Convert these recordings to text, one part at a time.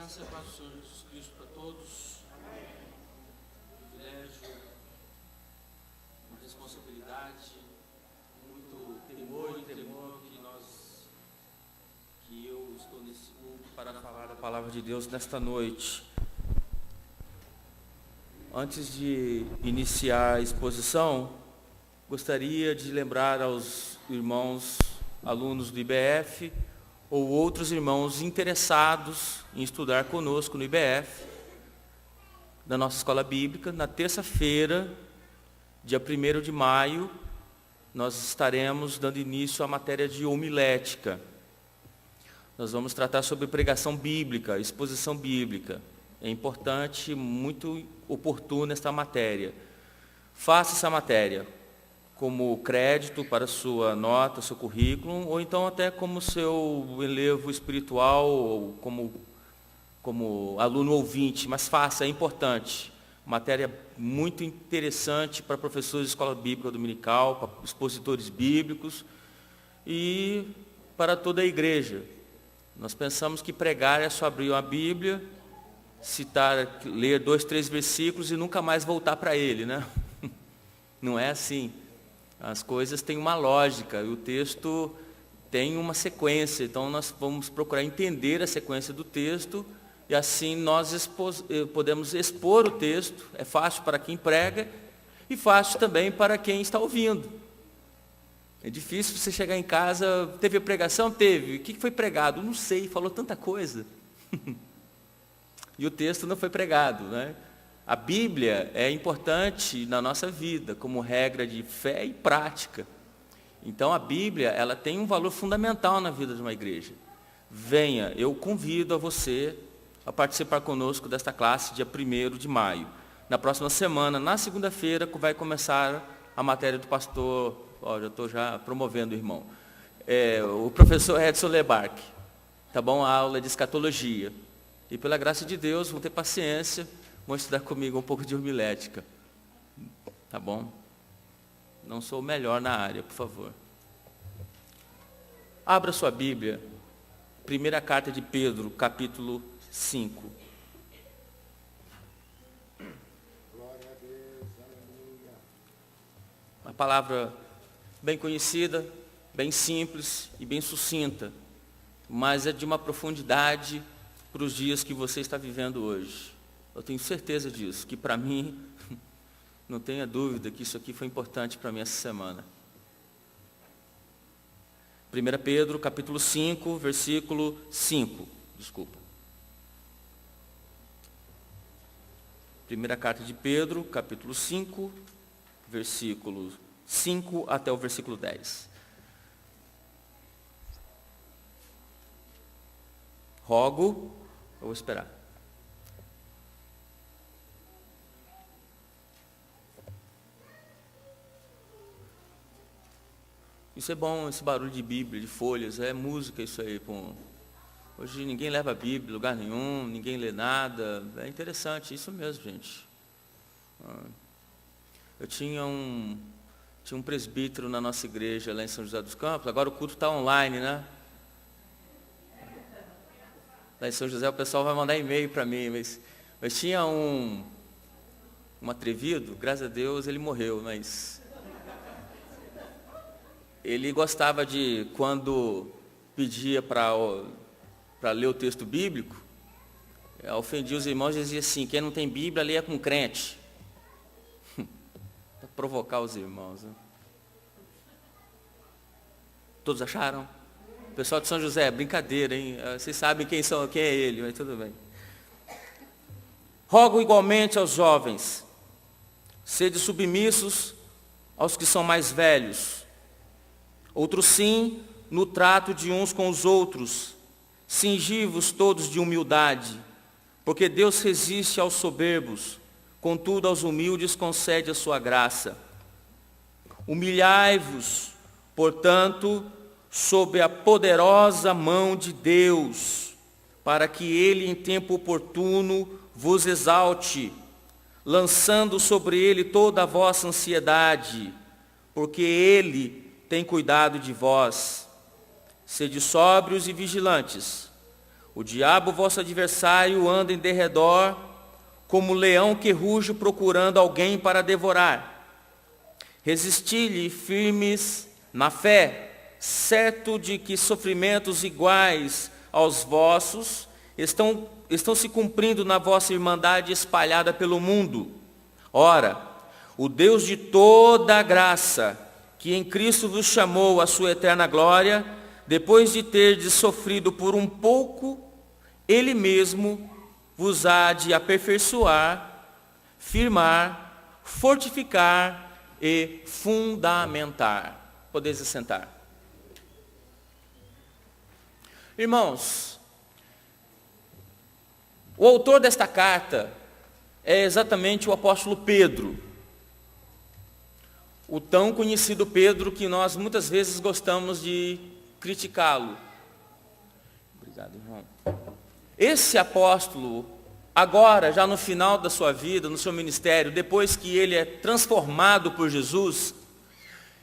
graça e a paz do Senhor Jesus Cristo para todos. Privilégio, uma responsabilidade, muito temor e tremor que eu estou nesse culto para falar da palavra de Deus nesta noite. Antes de iniciar a exposição, gostaria de lembrar aos irmãos alunos do IBF ou outros irmãos interessados em estudar conosco no IBF, da nossa escola bíblica, na terça-feira, dia 1º de maio, nós estaremos dando início à matéria de homilética. Nós vamos tratar sobre pregação bíblica, exposição bíblica. É importante, muito oportuna esta matéria. Faça essa matéria como crédito para sua nota, seu currículo, ou então até como seu elevo espiritual, ou como aluno ouvinte, mas faça, é importante. Matéria muito interessante para professores de escola bíblica dominical, para expositores bíblicos e para toda a igreja. Nós pensamos que pregar é só abrir uma Bíblia, citar, ler 2, 3 versículos e nunca mais voltar para ele, né? Não é assim. As coisas têm uma lógica, e o texto tem uma sequência, então nós vamos procurar entender a sequência do texto, e assim nós podemos expor o texto. É fácil para quem prega, e fácil também para quem está ouvindo. É difícil você chegar em casa, teve a pregação? Teve. O que foi pregado? Não sei, falou tanta coisa. E o texto não foi pregado, né? A Bíblia é importante na nossa vida, como regra de fé e prática. Então a Bíblia, ela tem um valor fundamental na vida de uma igreja. Venha, eu convido a você a participar conosco desta classe dia 1º de maio. Na próxima semana, na segunda-feira, vai começar a matéria do pastor, já estou promovendo o irmão, o professor Edson Lebarque, tá bom? A aula de escatologia. E pela graça de Deus, vão ter paciência, vão estudar comigo um pouco de homilética. Tá bom? Não sou o melhor na área, por favor. Abra sua Bíblia, primeira carta de Pedro, capítulo 5. Glória a Deus, aleluia. Uma palavra bem conhecida, bem simples e bem sucinta, mas é de uma profundidade para os dias que você está vivendo hoje. Eu tenho certeza disso, que para mim, não tenha dúvida que isso aqui foi importante para mim essa semana. 1 Pedro, capítulo 5, versículo 5. Desculpa. Primeira carta de Pedro, capítulo 5, versículo 5 até o versículo 10. Rogo, eu vou esperar. Isso é bom, esse barulho de Bíblia, de folhas, é música isso aí. Hoje ninguém leva a Bíblia em lugar nenhum, ninguém lê nada. É interessante, isso mesmo, gente. Eu tinha um presbítero na nossa igreja lá em São José dos Campos, agora o culto está online, né? Lá em São José o pessoal vai mandar e-mail para mim, mas tinha um atrevido, graças a Deus ele morreu, mas ele gostava de, quando pedia para ler o texto bíblico, ofendia os irmãos e dizia assim: quem não tem Bíblia, leia com crente. Para provocar os irmãos, né? Todos acharam? O pessoal de São José, brincadeira, hein? Vocês sabem quem é ele, mas tudo bem. Rogo igualmente aos jovens, sede submissos aos que são mais velhos. Outros sim, no trato de uns com os outros, cingi-vos todos de humildade, porque Deus resiste aos soberbos, contudo aos humildes concede a sua graça. Humilhai-vos, portanto, sob a poderosa mão de Deus, para que Ele em tempo oportuno vos exalte, lançando sobre Ele toda a vossa ansiedade, porque Ele tem cuidado de vós. Sede sóbrios e vigilantes. O diabo, vosso adversário, anda em derredor, como leão que ruge procurando alguém para devorar. Resisti-lhe firmes na fé, certo de que sofrimentos iguais aos vossos estão se cumprindo na vossa irmandade espalhada pelo mundo. Ora, o Deus de toda a graça, que em Cristo vos chamou à sua eterna glória, depois de terdes sofrido por um pouco, Ele mesmo vos há de aperfeiçoar, firmar, fortificar e fundamentar. Podeis assentar. Irmãos, o autor desta carta é exatamente o apóstolo Pedro. O tão conhecido Pedro que nós muitas vezes gostamos de criticá-lo. Obrigado, irmão. Esse apóstolo, agora, já no final da sua vida, no seu ministério, depois que ele é transformado por Jesus,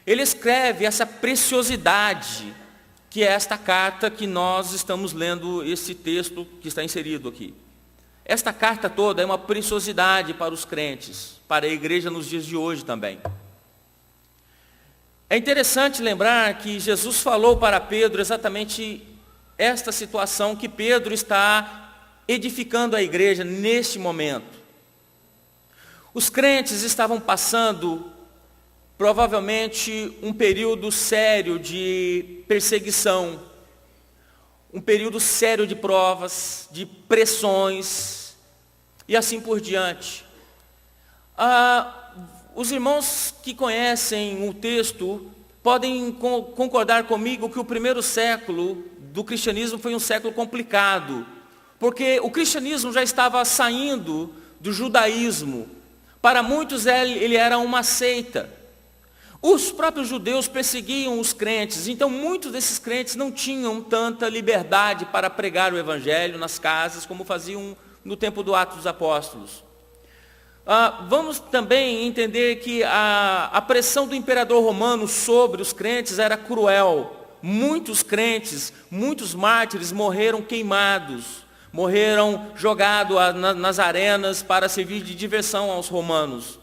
ele escreve essa preciosidade, que é esta carta que nós estamos lendo, esse texto que está inserido aqui. Esta carta toda é uma preciosidade para os crentes, para a igreja nos dias de hoje também. É interessante lembrar que Jesus falou para Pedro exatamente esta situação que Pedro está edificando a igreja neste momento. Os crentes estavam passando provavelmente um período sério de perseguição, um período sério de provas, de pressões e assim por diante. Os irmãos que conhecem o texto podem concordar comigo que o primeiro século do cristianismo foi um século complicado, porque o cristianismo já estava saindo do judaísmo. Para muitos ele era uma seita. Os próprios judeus perseguiam os crentes, então muitos desses crentes não tinham tanta liberdade para pregar o evangelho nas casas como faziam no tempo do Atos dos Apóstolos. Vamos também entender que a pressão do imperador romano sobre os crentes era cruel. Muitos crentes, muitos mártires morreram queimados, morreram jogados nas arenas para servir de diversão aos romanos.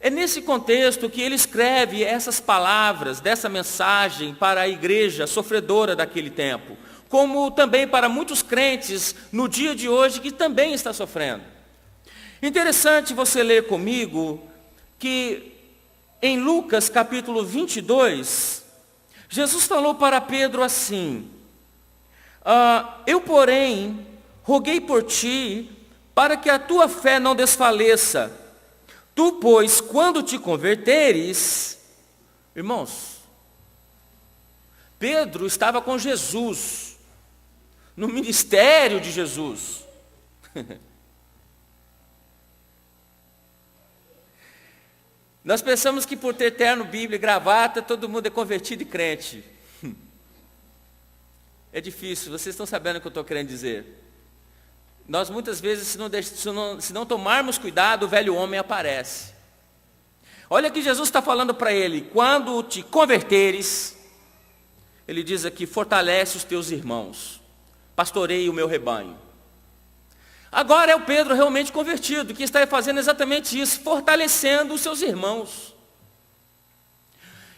É nesse contexto que ele escreve essas palavras, dessa mensagem para a igreja sofredora daquele tempo, como também para muitos crentes no dia de hoje que também está sofrendo. Interessante você ler comigo que em Lucas capítulo 22, Jesus falou para Pedro assim: eu, porém, roguei por ti para que a tua fé não desfaleça. Tu, pois, quando te converteres... Irmãos, Pedro estava com Jesus, no ministério de Jesus. Nós pensamos que por ter terno, Bíblia e gravata, todo mundo é convertido e crente. É difícil, vocês estão sabendo o que eu estou querendo dizer. Nós muitas vezes, se não tomarmos cuidado, o velho homem aparece. Olha que Jesus está falando para ele: quando te converteres, ele diz aqui, fortalece os teus irmãos, pastoreie o meu rebanho. Agora é o Pedro realmente convertido, que está fazendo exatamente isso, fortalecendo os seus irmãos.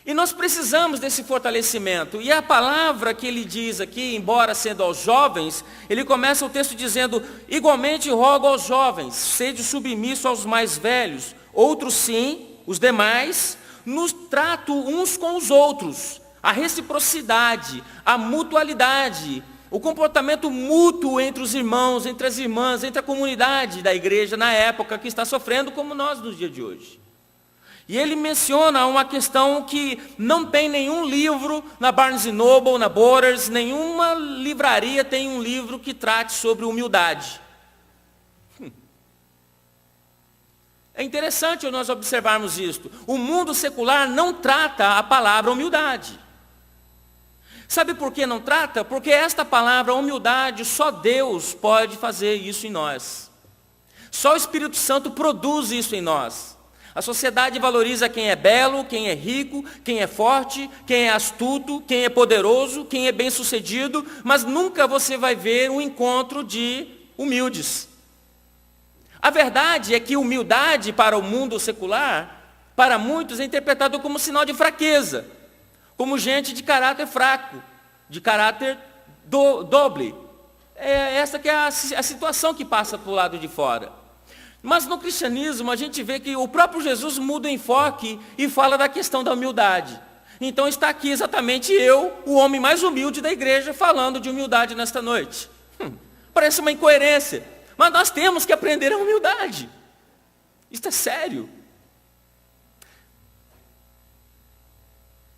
E nós precisamos desse fortalecimento. E a palavra que ele diz aqui, embora sendo aos jovens, ele começa o texto dizendo: igualmente rogo aos jovens, sede submisso aos mais velhos. Outros sim, os demais, nos trato uns com os outros. A reciprocidade, a mutualidade, o comportamento mútuo entre os irmãos, entre as irmãs, entre a comunidade da igreja na época que está sofrendo como nós nos dias de hoje. E ele menciona uma questão que não tem nenhum livro na Barnes & Noble, na Borders, nenhuma livraria tem um livro que trate sobre humildade. É interessante nós observarmos isto. O mundo secular não trata a palavra humildade. Sabe por que não trata? Porque esta palavra humildade, só Deus pode fazer isso em nós. Só o Espírito Santo produz isso em nós. A sociedade valoriza quem é belo, quem é rico, quem é forte, quem é astuto, quem é poderoso, quem é bem-sucedido, mas nunca você vai ver um encontro de humildes. A verdade é que humildade para o mundo secular, para muitos, é interpretado como sinal de fraqueza, como gente de caráter fraco, de caráter doble. É essa que é a situação que passa para o lado de fora. Mas no cristianismo a gente vê que o próprio Jesus muda o enfoque e fala da questão da humildade. Então está aqui exatamente eu, o homem mais humilde da igreja, falando de humildade nesta noite. Parece uma incoerência, mas nós temos que aprender a humildade. Isso é sério.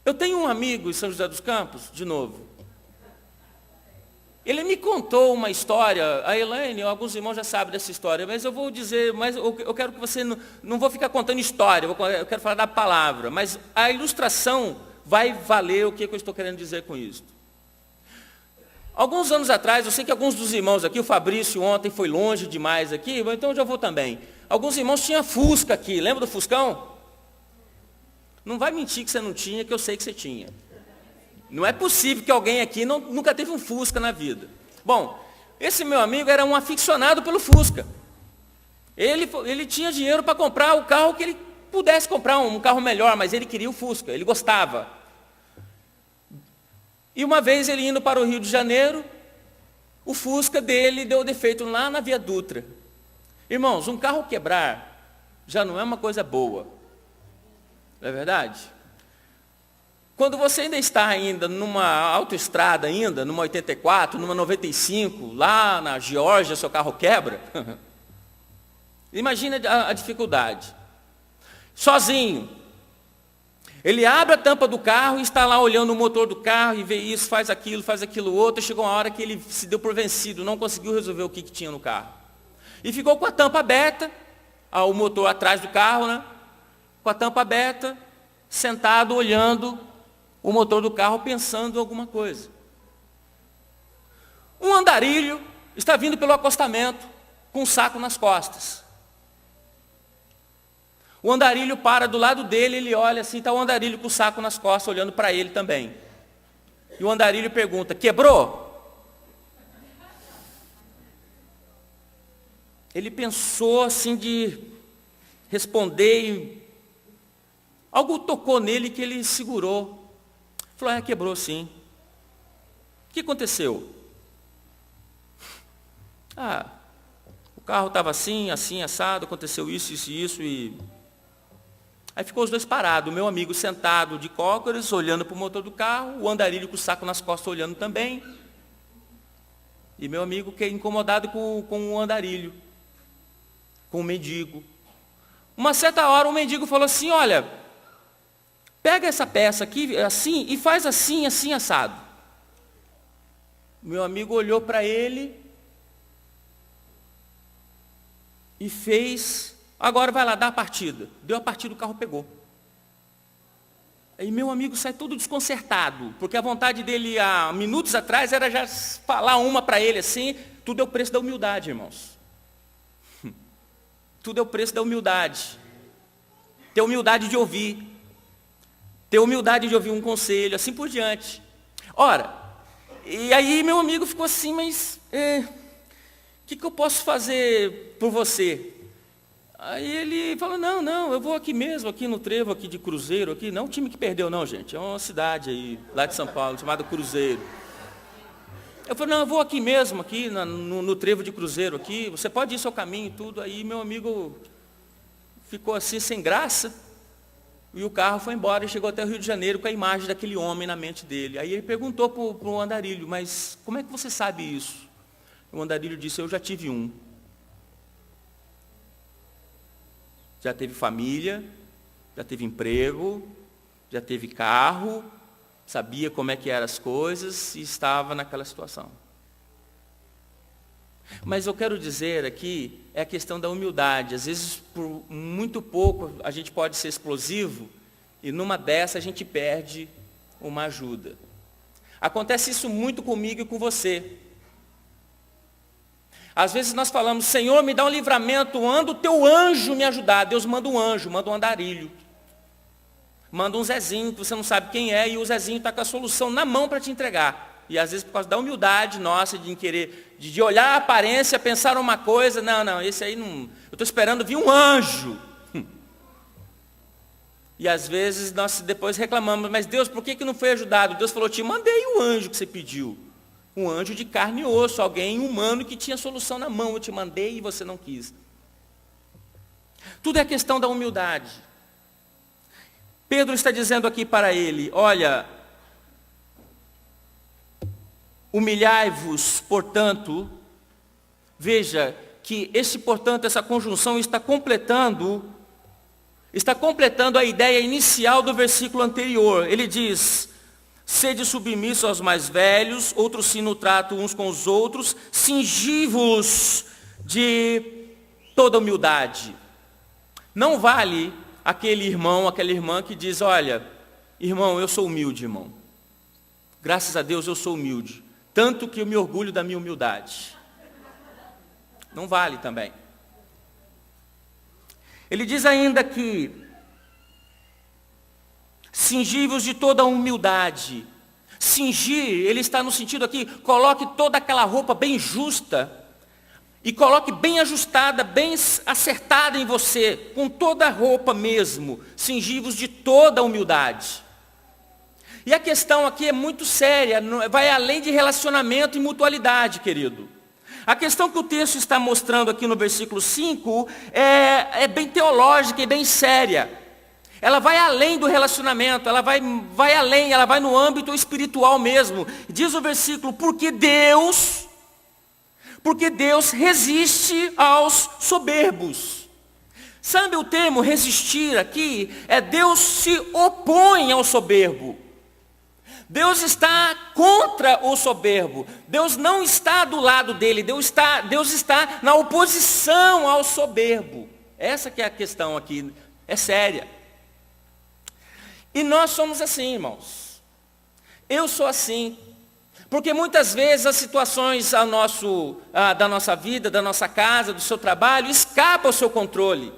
Eu tenho um amigo em São José dos Campos, de novo. Ele me contou uma história, a Elaine, alguns irmãos já sabem dessa história, mas eu vou dizer, mas eu quero que você, não vou ficar contando história, eu quero falar da palavra, mas a ilustração vai valer o que eu estou querendo dizer com isso. Alguns anos atrás, eu sei que alguns dos irmãos aqui, o Fabrício ontem foi longe demais aqui, então eu já vou também. Alguns irmãos tinham Fusca aqui, lembra do Fuscão? Não vai mentir que você não tinha, que eu sei que você tinha. Não é possível que alguém aqui nunca teve um Fusca na vida. Bom, esse meu amigo era um aficionado pelo Fusca. Ele tinha dinheiro para comprar o carro que ele pudesse comprar, um carro melhor, mas ele queria o Fusca, ele gostava. E uma vez ele indo para o Rio de Janeiro, o Fusca dele deu defeito lá na Via Dutra. Irmãos, um carro quebrar já não é uma coisa boa. Não é verdade? Quando você ainda está ainda numa autoestrada ainda, numa 84, numa 95, lá na Geórgia, seu carro quebra, imagina a dificuldade. Sozinho. Ele abre a tampa do carro e está lá olhando o motor do carro e vê isso, faz aquilo outro, e chegou uma hora que ele se deu por vencido, não conseguiu resolver o que tinha no carro. E ficou com a tampa aberta, o motor atrás do carro, né? Com a tampa aberta, sentado olhando o motor do carro, pensando em alguma coisa. Um andarilho está vindo pelo acostamento, com um saco nas costas. O andarilho para do lado dele, ele olha assim, está o andarilho com o saco nas costas, olhando para ele também. E o andarilho pergunta, quebrou? Ele pensou assim de responder e algo tocou nele que ele segurou. Falou, quebrou sim. O que aconteceu? O carro estava assim, assado, aconteceu isso e... Aí ficou os dois parados, o meu amigo sentado de cócoras, olhando para o motor do carro, o andarilho com o saco nas costas olhando também. E meu amigo que é incomodado com o andarilho, com o mendigo. Uma certa hora o mendigo falou assim, olha, pega essa peça aqui, assim, e faz assim, assado. Meu amigo olhou para ele e fez, agora vai lá, dá a partida. Deu a partida, o carro pegou. Aí meu amigo sai todo desconcertado, porque a vontade dele há minutos atrás era já falar uma para ele assim, tudo é o preço da humildade, irmãos. Tudo é o preço da humildade. Ter humildade de ouvir. Ter humildade de ouvir um conselho, assim por diante. Ora, e aí meu amigo ficou assim, mas o que eu posso fazer por você? Aí ele falou, não, eu vou aqui mesmo, aqui no trevo aqui de Cruzeiro, aqui, não é um time que perdeu não, gente, é uma cidade aí, lá de São Paulo, chamada Cruzeiro. Eu falei, não, eu vou aqui mesmo, aqui no trevo de Cruzeiro aqui, você pode ir seu caminho e tudo. Aí meu amigo ficou assim, sem graça, e o carro foi embora e chegou até o Rio de Janeiro com a imagem daquele homem na mente dele. Aí ele perguntou para o andarilho, mas como é que você sabe isso? O andarilho disse, eu já tive um. Já teve família, já teve emprego, já teve carro, sabia como é que eram as coisas e estava naquela situação. Mas eu quero dizer aqui, é a questão da humildade. Às vezes, por muito pouco, a gente pode ser explosivo e numa dessa a gente perde uma ajuda. Acontece isso muito comigo e com você. Às vezes nós falamos, Senhor, me dá um livramento, manda o teu anjo me ajudar. Deus manda um anjo, manda um andarilho. Manda um Zezinho, que você não sabe quem é, e o Zezinho está com a solução na mão para te entregar. E às vezes por causa da humildade nossa, de querer, de olhar a aparência, pensar uma coisa, não, esse aí não, eu estou esperando vir um anjo. E às vezes nós depois reclamamos, mas Deus, por que não foi ajudado? Deus falou, te mandei o anjo que você pediu. Um anjo de carne e osso, alguém humano que tinha solução na mão, eu te mandei e você não quis. Tudo é questão da humildade. Pedro está dizendo aqui para ele, olha, humilhai-vos, portanto, veja que esse portanto, essa conjunção está completando a ideia inicial do versículo anterior. Ele diz, sede submissos aos mais velhos, outros sim no trato uns com os outros, cingi-vos de toda humildade. Não vale aquele irmão, aquela irmã que diz, olha, irmão, eu sou humilde, irmão. Graças a Deus eu sou humilde. Tanto que eu me orgulho da minha humildade. Não vale também. Ele diz ainda que cingi-vos de toda a humildade. Cingir, ele está no sentido aqui, coloque toda aquela roupa bem justa e coloque bem ajustada, bem acertada em você, com toda a roupa mesmo. Cingi-vos de toda a humildade. E a questão aqui é muito séria, vai além de relacionamento e mutualidade, querido. A questão que o texto está mostrando aqui no versículo 5 é bem teológica e bem séria. Ela vai além do relacionamento, ela vai além, ela vai no âmbito espiritual mesmo. Diz o versículo, porque Deus resiste aos soberbos. Sabe o termo resistir aqui? É Deus se opõe ao soberbo. Deus está contra o soberbo. Deus não está do lado dele. Deus está na oposição ao soberbo. Essa que é a questão aqui. É séria. E nós somos assim, irmãos. Eu sou assim. Porque muitas vezes as situações da nossa vida, da nossa casa, do seu trabalho, escapam ao seu controle.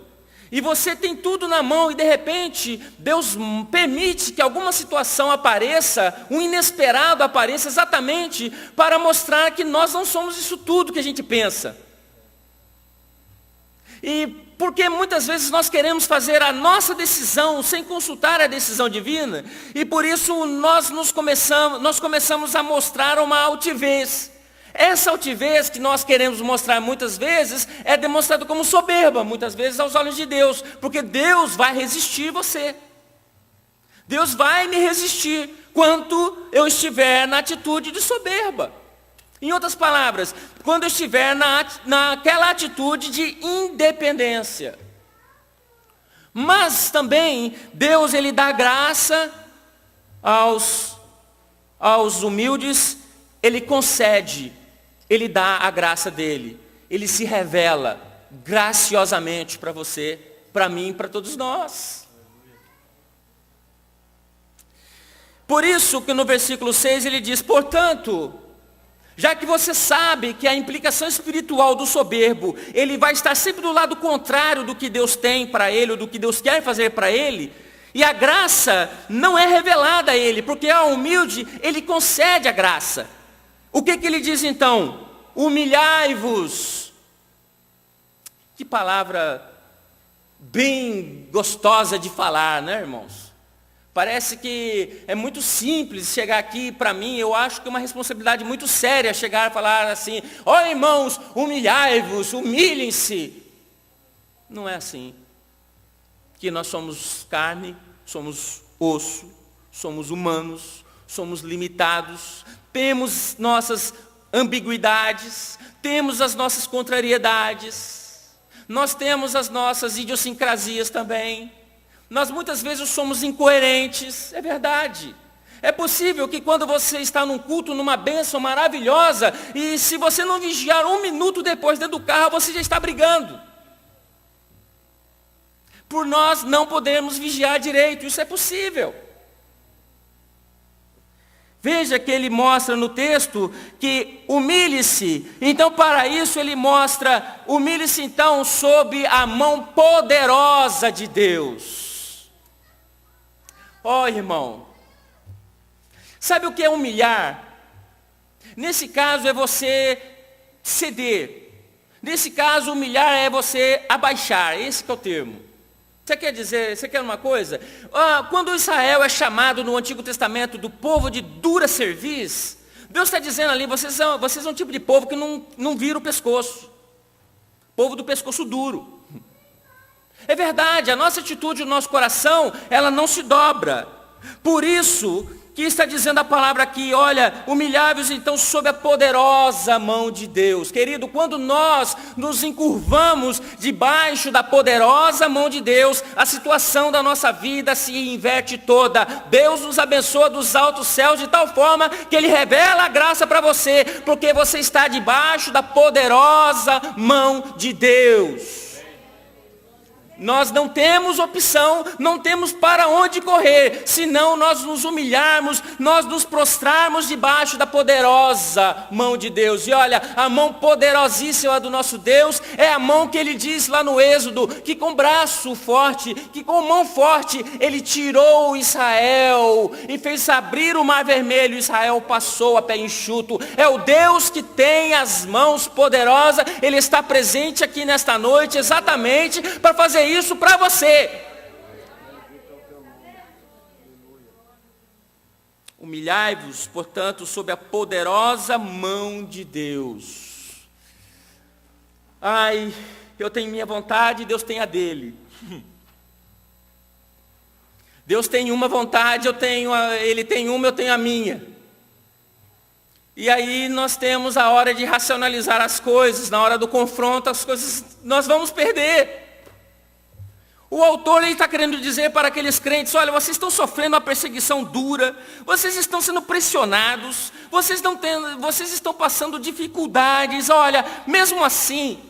E você tem tudo na mão e de repente Deus permite que alguma situação apareça, um inesperado apareça exatamente para mostrar que nós não somos isso tudo que a gente pensa. E porque muitas vezes nós queremos fazer a nossa decisão sem consultar a decisão divina, e por isso nós começamos a mostrar uma altivez. Essa altivez que nós queremos mostrar muitas vezes é demonstrada como soberba, muitas vezes aos olhos de Deus, porque Deus vai resistir você. Deus vai me resistir quando eu estiver na atitude de soberba. Em outras palavras, quando eu estiver naquela atitude de independência. Mas também Deus ele dá graça aos humildes, ele concede. Ele dá a graça dele. Ele se revela graciosamente para você, para mim, para todos nós. Por isso que no versículo 6 ele diz, portanto, já que você sabe que a implicação espiritual do soberbo, ele vai estar sempre do lado contrário do que Deus tem para ele, ou do que Deus quer fazer para ele, e a graça não é revelada a ele, porque ao humilde ele concede a graça. O que ele diz então? Humilhai-vos. Que palavra bem gostosa de falar, né, irmãos? Parece que é muito simples chegar aqui, para mim, eu acho que é uma responsabilidade muito séria chegar a falar assim, ó irmãos, humilhai-vos, humilhem-se. Não é assim. Que nós somos carne, somos osso, somos humanos, somos limitados, temos nossas ambiguidades, temos as nossas contrariedades, nós temos as nossas idiosincrasias também. Nós muitas vezes somos incoerentes, é verdade. É possível que quando você está num culto, numa bênção maravilhosa, e se você não vigiar 1 minuto depois dentro do carro, você já está brigando. Por nós não podermos vigiar direito, isso é possível. Veja que ele mostra no texto que humilhe-se. Então, para isso, ele mostra, humilhe-se então sob a mão poderosa de Deus. Ó, irmão, sabe o que é humilhar? Nesse caso é você ceder. Nesse caso, humilhar é você abaixar. Esse que é o termo. Você quer uma coisa? Quando Israel é chamado no Antigo Testamento do povo de dura cerviz, Deus está dizendo ali, vocês são um tipo de povo que não vira o pescoço. Povo do pescoço duro. É verdade, a nossa atitude, o nosso coração, ela não se dobra. Por isso que está dizendo a palavra aqui, olha, humilhai-vos então sob a poderosa mão de Deus. Querido, quando nós nos encurvamos debaixo da poderosa mão de Deus, a situação da nossa vida se inverte toda. Deus nos abençoa dos altos céus de tal forma que Ele revela a graça para você, porque você está debaixo da poderosa mão de Deus. Nós não temos opção, não temos para onde correr, senão nós nos humilharmos, nós nos prostrarmos debaixo da poderosa mão de Deus. E olha, a mão poderosíssima do nosso Deus é a mão que Ele diz lá no Êxodo, que com braço forte, que com mão forte, Ele tirou Israel e fez abrir o mar vermelho, Israel passou a pé enxuto. É o Deus que tem as mãos poderosas, Ele está presente aqui nesta noite exatamente para fazer isso para você. Humilhai-vos, portanto, sob a poderosa mão de Deus. Ai, eu tenho minha vontade, Deus tem a dele. Deus tem uma vontade, Ele tem uma, eu tenho a minha. E aí nós temos a hora de racionalizar as coisas, na hora do confronto, as coisas nós vamos perder. O autor está querendo dizer para aqueles crentes, olha, vocês estão sofrendo uma perseguição dura, vocês estão sendo pressionados, vocês estão passando dificuldades, olha, mesmo assim,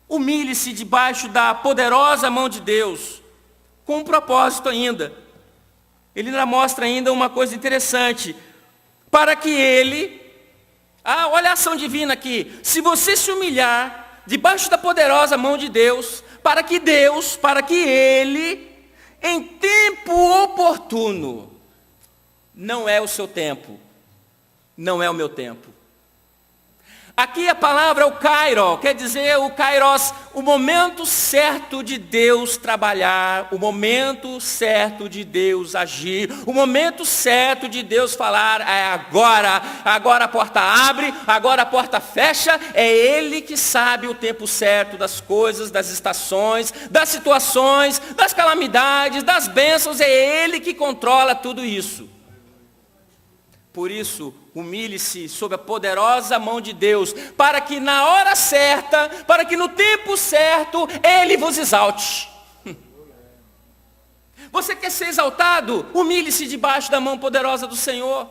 humilhe-se debaixo da poderosa mão de Deus, com um propósito ainda. Ele ainda mostra ainda uma coisa interessante, para que Ele, olha a ação divina aqui, se você se humilhar debaixo da poderosa mão de Deus, para que Ele, em tempo oportuno, não é o seu tempo, não é o meu tempo. Aqui a palavra é o kairos, quer dizer o kairos, o momento certo de Deus trabalhar, o momento certo de Deus agir, o momento certo de Deus falar, é agora a porta abre, agora a porta fecha, é Ele que sabe o tempo certo das coisas, das estações, das situações, das calamidades, das bênçãos, é Ele que controla tudo isso. Por isso, humilhe-se sob a poderosa mão de Deus, para que na hora certa, para que no tempo certo, Ele vos exalte. Você quer ser exaltado? Humilhe-se debaixo da mão poderosa do Senhor.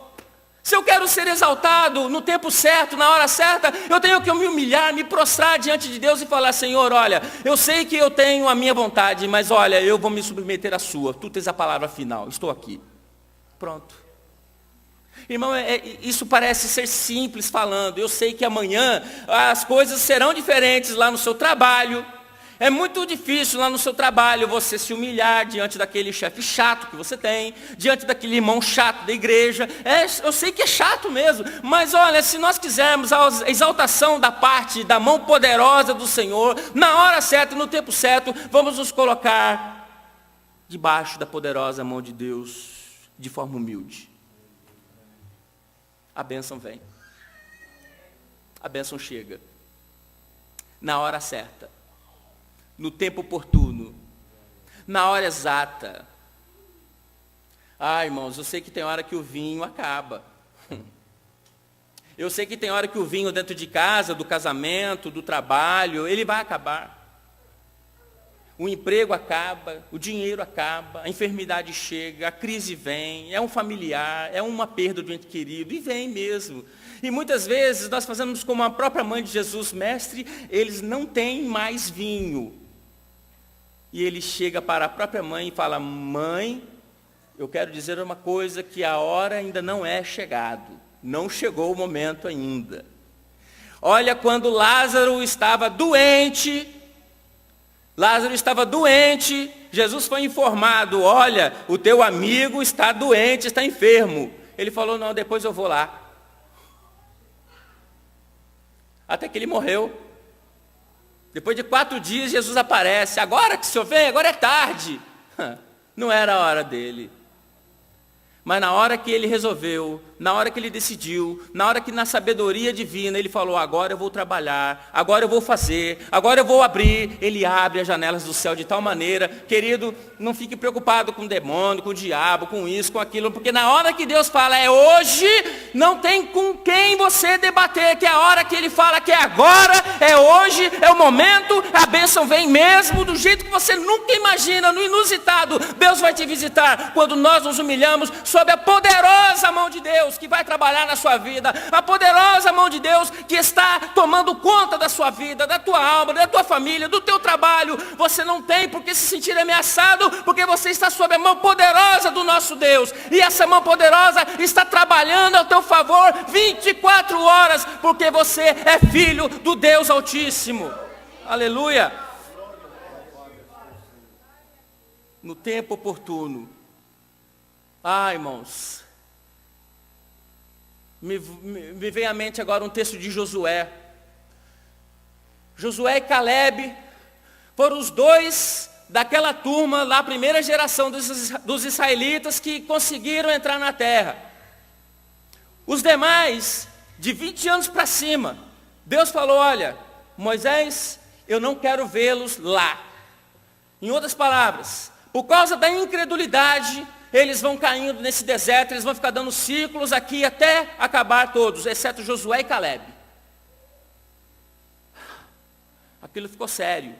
Se eu quero ser exaltado no tempo certo, na hora certa, eu tenho que me humilhar, me prostrar diante de Deus e falar, Senhor, olha, eu sei que eu tenho a minha vontade, mas olha, eu vou me submeter à sua. Tu tens a palavra final, estou aqui. Pronto. Irmão, isso parece ser simples falando. Eu sei que amanhã as coisas serão diferentes lá no seu trabalho. É muito difícil lá no seu trabalho você se humilhar diante daquele chefe chato que você tem, diante daquele irmão chato da igreja. Eu sei que é chato mesmo, mas olha, se nós quisermos a exaltação da parte da mão poderosa do Senhor, na hora certa, no tempo certo, vamos nos colocar debaixo da poderosa mão de Deus de forma humilde. A bênção vem. A bênção chega. Na hora certa. No tempo oportuno. Na hora exata. Irmãos, eu sei que tem hora que o vinho acaba. Eu sei que tem hora que o vinho dentro de casa, do casamento, do trabalho, ele vai acabar. O emprego acaba, o dinheiro acaba, a enfermidade chega, a crise vem, é um familiar, é uma perda do ente querido, e vem mesmo. E muitas vezes nós fazemos como a própria mãe de Jesus, mestre, eles não têm mais vinho. E ele chega para a própria mãe e fala, mãe, eu quero dizer uma coisa, que a hora ainda não é chegado. Não chegou o momento ainda. Olha, quando Lázaro estava doente, Jesus foi informado, olha, o teu amigo está doente, está enfermo. Ele falou, não, depois eu vou lá. Até que ele morreu. Depois de 4 dias, Jesus aparece. Agora que o senhor vem, agora é tarde. Não era a hora dele. Mas na hora que ele resolveu, na hora que ele decidiu, na hora que na sabedoria divina ele falou, agora eu vou trabalhar, agora eu vou fazer, agora eu vou abrir, ele abre as janelas do céu de tal maneira, querido, não fique preocupado com o demônio, com o diabo, com isso, com aquilo, porque na hora que Deus fala é hoje, não tem com quem você debater, que é a hora que ele fala que é agora, é hoje, é o momento, a bênção vem mesmo, do jeito que você nunca imagina, no inusitado, Deus vai te visitar, quando nós nos humilhamos, sob a poderosa mão de Deus que vai trabalhar na sua vida, a poderosa mão de Deus que está tomando conta da sua vida, da tua alma, da tua família, do teu trabalho. Você não tem por que se sentir ameaçado, porque você está sob a mão poderosa do nosso Deus, e essa mão poderosa está trabalhando ao teu favor 24 horas, porque você é filho do Deus Altíssimo. Aleluia! No tempo oportuno. Irmãos, me vem à mente agora um texto de Josué. Josué e Calebe foram os dois daquela turma, lá a primeira geração dos israelitas que conseguiram entrar na terra. Os demais, de 20 anos para cima, Deus falou, olha, Moisés, eu não quero vê-los lá. Em outras palavras, por causa da incredulidade, eles vão caindo nesse deserto, eles vão ficar dando ciclos aqui até acabar todos, exceto Josué e Calebe. Aquilo ficou sério.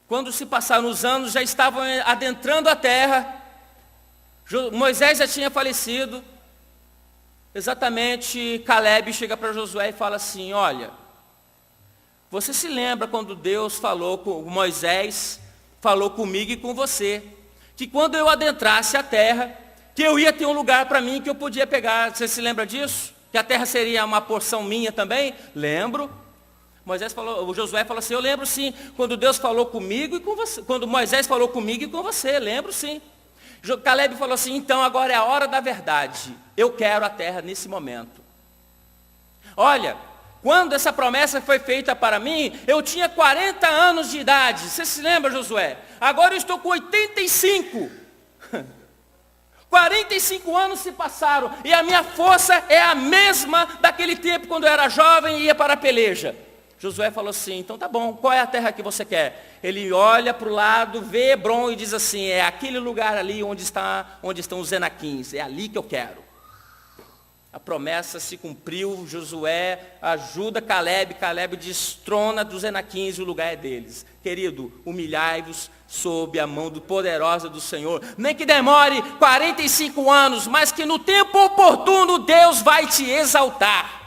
Quando se passaram os anos, já estavam adentrando a terra, Moisés já tinha falecido. Exatamente, Calebe chega para Josué e fala assim, olha, você se lembra quando Deus falou com Moisés, falou comigo e com você, que quando eu adentrasse a terra, que eu ia ter um lugar para mim que eu podia pegar. Você se lembra disso? Que a terra seria uma porção minha também? Lembro. O Josué falou assim, eu lembro sim, quando Deus falou comigo e com você, quando Moisés falou comigo e com você, lembro sim. Calebe falou assim, então agora é a hora da verdade, eu quero a terra nesse momento. Olha, quando essa promessa foi feita para mim, eu tinha 40 anos de idade. Você se lembra, Josué? Agora eu estou com 85. 45 anos se passaram e a minha força é a mesma daquele tempo quando eu era jovem e ia para a peleja. Josué falou assim, então tá bom, qual é a terra que você quer? Ele olha para o lado, vê Hebron e diz assim, é aquele lugar ali onde estão os Enaquins, é ali que eu quero. A promessa se cumpriu, Josué ajuda Calebe, Calebe destrona dos Enaquins, o lugar é deles. Querido, humilhai-vos sob a mão poderosa do Senhor. Nem que demore 45 anos, mas que no tempo oportuno Deus vai te exaltar.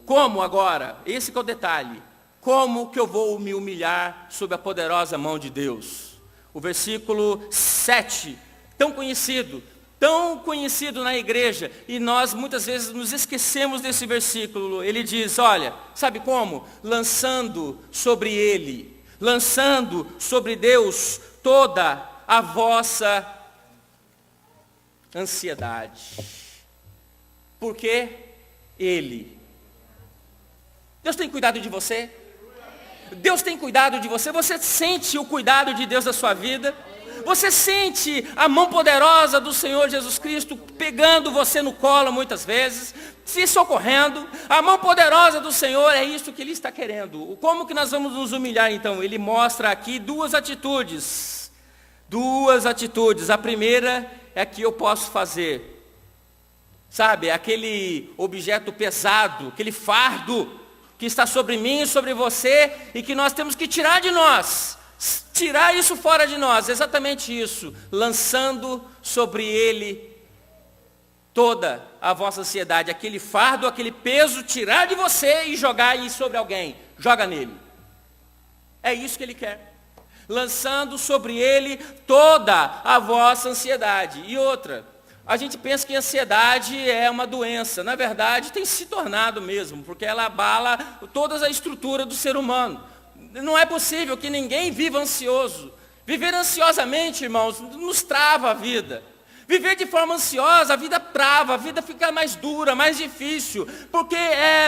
Como agora? Esse que é o detalhe. Como que eu vou me humilhar sob a poderosa mão de Deus? O versículo 7, tão conhecido na igreja, e nós muitas vezes nos esquecemos desse versículo. Ele diz, olha, sabe como? Lançando sobre ele, lançando sobre Deus toda a vossa ansiedade. Porque Deus tem cuidado de você? Deus tem cuidado de você? Você sente o cuidado de Deus na sua vida? Você sente a mão poderosa do Senhor Jesus Cristo pegando você no colo muitas vezes, se socorrendo? A mão poderosa do Senhor é isso que Ele está querendo. Como que nós vamos nos humilhar então? Ele mostra aqui duas atitudes. A primeira é que eu posso fazer. Sabe, aquele objeto pesado, aquele fardo que está sobre mim e sobre você e que nós temos que tirar de nós. Tirar isso fora de nós, exatamente isso, lançando sobre ele toda a vossa ansiedade, aquele fardo, aquele peso, tirar de você e jogar aí sobre alguém, joga nele. É isso que ele quer. lançando sobre ele toda a vossa ansiedade. E outra, a gente pensa que a ansiedade é uma doença. Na verdade, tem se tornado mesmo, porque ela abala toda a estrutura do ser humano. Não é possível que ninguém viva ansioso. Viver ansiosamente, irmãos, nos trava a vida. Viver de forma ansiosa, a vida trava, a vida fica mais dura, mais difícil. Porque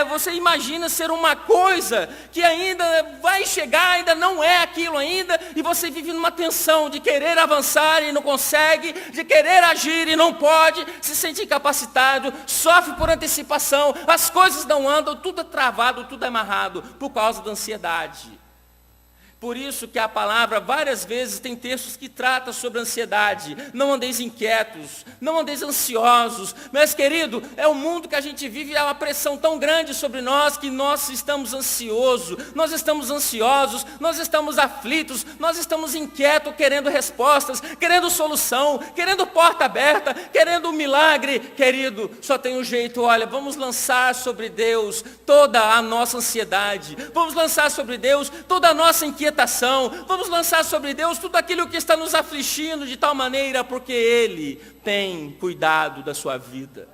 você imagina ser uma coisa que ainda vai chegar, ainda não é aquilo ainda, e você vive numa tensão de querer avançar e não consegue, de querer agir e não pode, se sente incapacitado, sofre por antecipação, as coisas não andam, tudo é travado, tudo é amarrado, por causa da ansiedade. Por isso que a palavra várias vezes tem textos que tratam sobre ansiedade. Não andeis inquietos, não andeis ansiosos. Mas querido, é o mundo que a gente vive, é uma pressão tão grande sobre nós que nós estamos ansiosos, nós estamos aflitos, nós estamos inquietos, querendo respostas, querendo solução, querendo porta aberta, querendo um milagre. Querido, só tem um jeito, olha, vamos lançar sobre Deus toda a nossa ansiedade, vamos lançar sobre Deus toda a nossa inquietação, vamos lançar sobre Deus tudo aquilo que está nos afligindo de tal maneira, porque Ele tem cuidado da sua vida.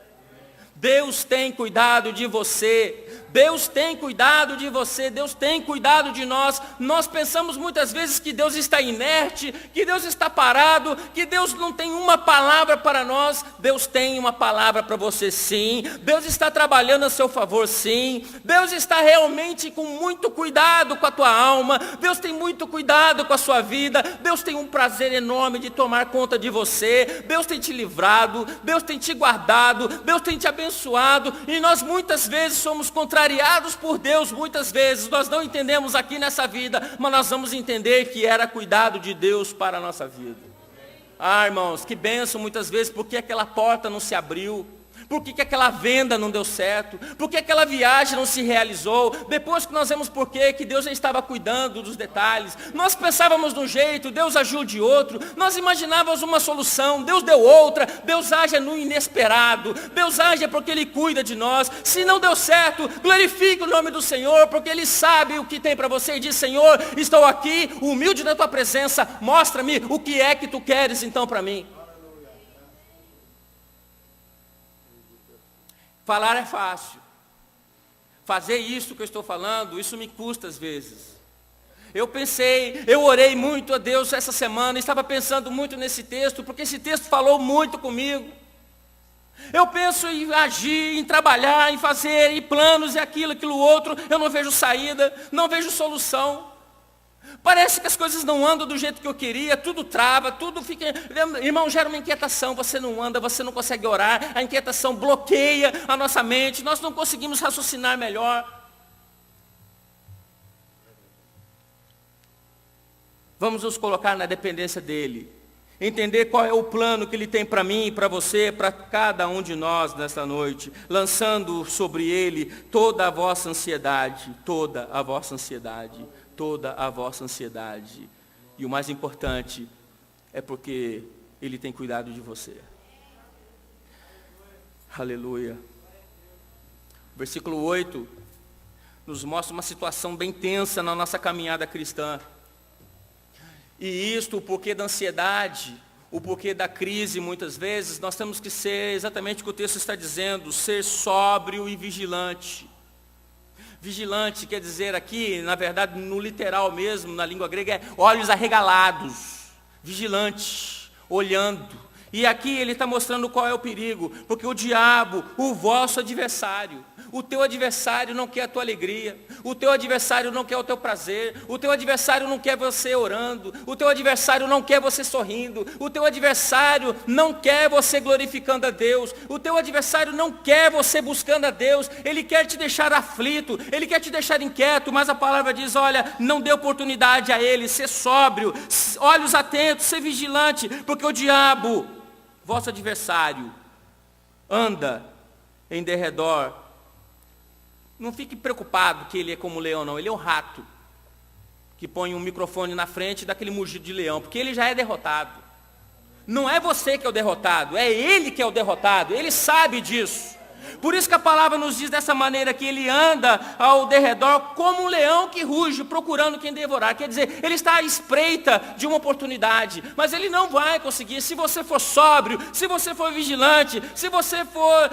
Deus tem cuidado de você, Deus tem cuidado de você, Deus tem cuidado de nós. Nós pensamos muitas vezes que Deus está inerte, que Deus está parado, que Deus não tem uma palavra para nós. Deus tem uma palavra para você, sim. Deus está trabalhando a seu favor, sim. Deus está realmente com muito cuidado com a tua alma, Deus tem muito cuidado com a sua vida, Deus tem um prazer enorme de tomar conta de você, Deus tem te livrado, Deus tem te guardado, Deus tem te abençoado. E nós muitas vezes somos contrariados por Deus, muitas vezes nós não entendemos aqui nessa vida, mas nós vamos entender que era cuidado de Deus para a nossa vida. Ah, irmãos, que bênção muitas vezes, porque aquela porta não se abriu, por que aquela venda não deu certo, por que aquela viagem não se realizou, depois que nós vemos por que Deus já estava cuidando dos detalhes. Nós pensávamos de um jeito, Deus agiu de outro, nós imaginávamos uma solução, Deus deu outra. Deus age no inesperado, Deus age porque Ele cuida de nós. Se não deu certo, glorifique o nome do Senhor, porque Ele sabe o que tem para você, e diz: Senhor, estou aqui, humilde na tua presença, mostra-me o que é que tu queres então para mim. Falar é fácil. Fazer isso que eu estou falando, isso me custa às vezes. Eu orei muito a Deus essa semana, estava pensando muito nesse texto, porque esse texto falou muito comigo. Eu penso em agir, em trabalhar, em fazer, em planos, e aquilo outro, eu não vejo saída, não vejo solução. Parece que as coisas não andam do jeito que eu queria, tudo trava, tudo fica... Irmão, gera uma inquietação, você não anda, você não consegue orar, a inquietação bloqueia a nossa mente, nós não conseguimos raciocinar melhor. Vamos nos colocar na dependência dEle, entender qual é o plano que Ele tem para mim, para você, para cada um de nós nesta noite, lançando sobre Ele toda a vossa ansiedade, toda a vossa ansiedade. Toda a vossa ansiedade. E o mais importante é porque Ele tem cuidado de você. Aleluia. Versículo 8 nos mostra uma situação bem tensa na nossa caminhada cristã. E isto, o porquê da ansiedade, o porquê da crise, muitas vezes, nós temos que ser exatamente o que o texto está dizendo: ser sóbrio e vigilante. Vigilante quer dizer aqui, na verdade, no literal mesmo, na língua grega, é olhos arregalados. Vigilante, olhando. E aqui ele está mostrando qual é o perigo, porque o diabo, o vosso adversário, o teu adversário não quer a tua alegria, o teu adversário não quer o teu prazer, o teu adversário não quer você orando, o teu adversário não quer você sorrindo, o teu adversário não quer você glorificando a Deus, o teu adversário não quer você buscando a Deus, ele quer te deixar aflito, ele quer te deixar inquieto, mas a palavra diz: olha, não dê oportunidade a ele, ser sóbrio, olhos atentos, ser vigilante, porque o diabo, vosso adversário, anda em derredor. Não fique preocupado que ele é como leão, não. Ele é um rato que põe um microfone na frente e dá aquele mugido de leão, porque ele já é derrotado. Não é você que é o derrotado, é ele que é o derrotado. Ele sabe disso. Por isso que a palavra nos diz dessa maneira, que ele anda ao derredor como um leão que ruge, procurando quem devorar. Quer dizer, ele está à espreita de uma oportunidade, mas ele não vai conseguir. Se você for sóbrio, se você for vigilante, se você for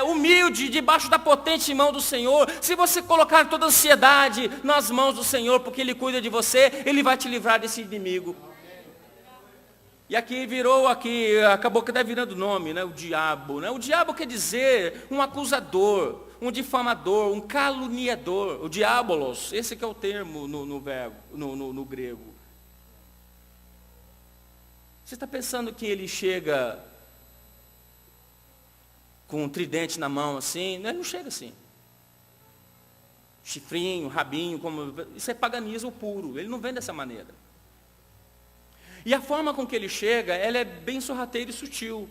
humilde debaixo da potente mão do Senhor, se você colocar toda a ansiedade nas mãos do Senhor, porque Ele cuida de você, Ele vai te livrar desse inimigo. E aqui acabou que está virando nome, né? O diabo. Né? O diabo quer dizer um acusador, um difamador, um caluniador. O diabolos, esse que é o termo no verbo, no grego. Você está pensando que ele chega com um tridente na mão assim? Ele não chega assim. Chifrinho, rabinho, isso é paganismo puro. Ele não vem dessa maneira. E a forma com que ele chega, ela é bem sorrateira e sutil.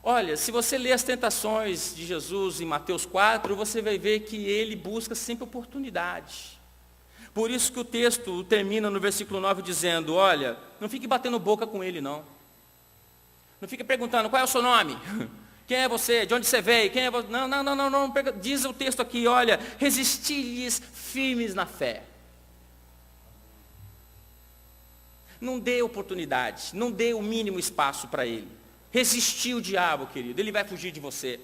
Olha, se você ler as tentações de Jesus em Mateus 4, você vai ver que ele busca sempre oportunidade. Por isso que o texto termina no versículo 9 dizendo, olha, não fique batendo boca com ele não. Não fique perguntando, qual é o seu nome? Quem é você? De onde você veio? Quem é você? Não. Diz o texto aqui, olha, resisti-lhes firmes na fé. Não dê oportunidade, não dê o mínimo espaço para ele. Resistir o diabo, querido, ele vai fugir de você.